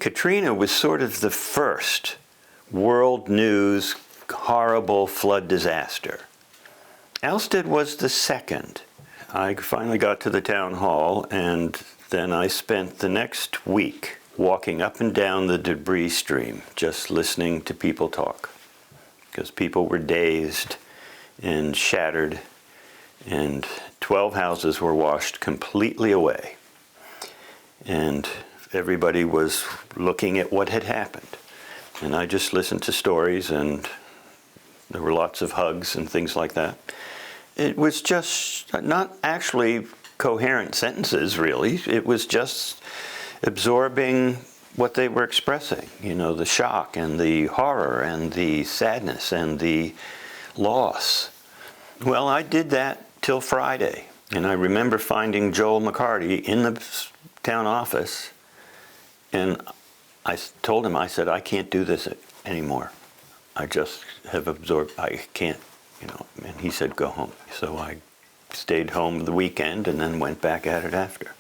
Katrina was sort of the first world news horrible flood disaster. Alstead was the second. I finally got to the town hall, and then I spent the next week walking up and down the debris stream, just listening to people talk, because people were dazed and shattered, and 12 houses were washed completely away. And everybody was looking at what had happened. And I just listened to stories, and there were lots of hugs and things like that. It was just not actually coherent sentences, really. It was just absorbing what they were expressing, the shock and the horror and the sadness and the loss. Well, I did that till Friday. And I remember finding Joel McCarty in the town office, and I told him, I said, I can't do this anymore. I just have absorbed, I can't, and he said, go home. So I stayed home the weekend and then went back at it after.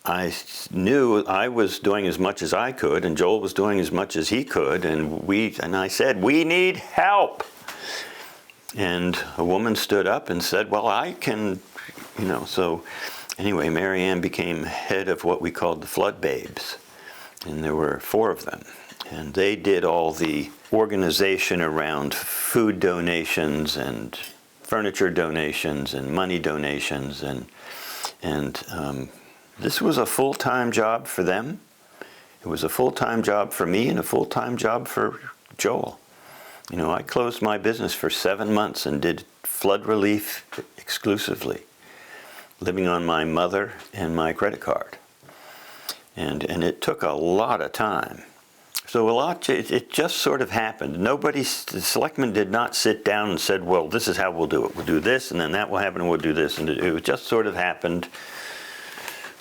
I knew I was doing as much as I could, and Joel was doing as much as he could, and I said, we need help. And a woman stood up and said, well, I can, so anyway, Mary Ann became head of what we called the Flood Babes, and there were 4 of them. And they did all the organization around food donations and furniture donations and money donations. And this was a full-time job for them. It was a full-time job for me and a full-time job for Joel. I closed my business for 7 months and did flood relief exclusively, living on my mother and my credit card. And it took a lot of time. So it just sort of happened. The selectman did not sit down and said, well, this is how we'll do it. We'll do this, and then that will happen, and we'll do this. And it just sort of happened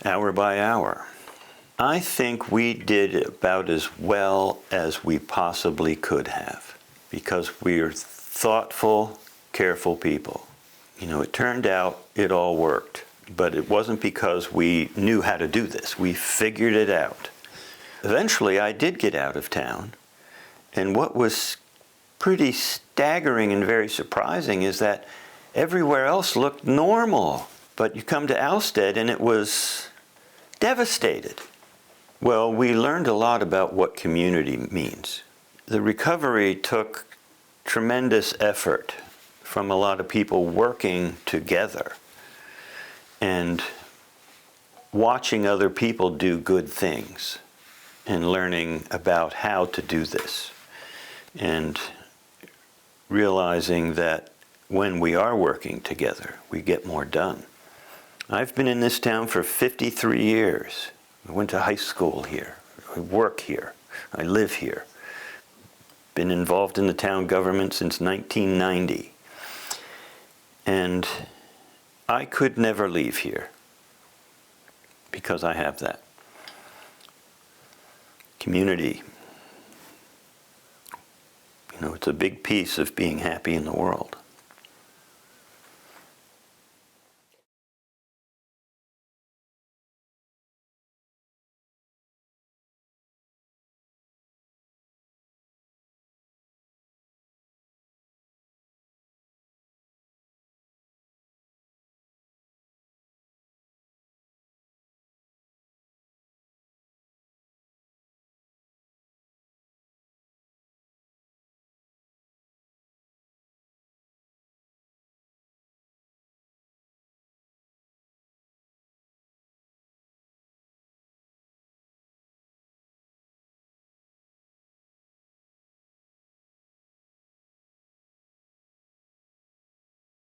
hour by hour. I think we did about as well as we possibly could have, because we are thoughtful, careful people. It turned out it all worked, but it wasn't because we knew how to do this. We figured it out. Eventually, I did get out of town, and what was pretty staggering and very surprising is that everywhere else looked normal, but you come to Alstead and it was devastated. Well, we learned a lot about what community means. The recovery took tremendous effort from a lot of people working together and watching other people do good things and learning about how to do this and realizing that when we are working together, we get more done. I've been in this town for 53 years. I went to high school here. I work here. I live here. Been involved in the town government since 1990. And I could never leave here because I have that. Community. It's a big piece of being happy in the world.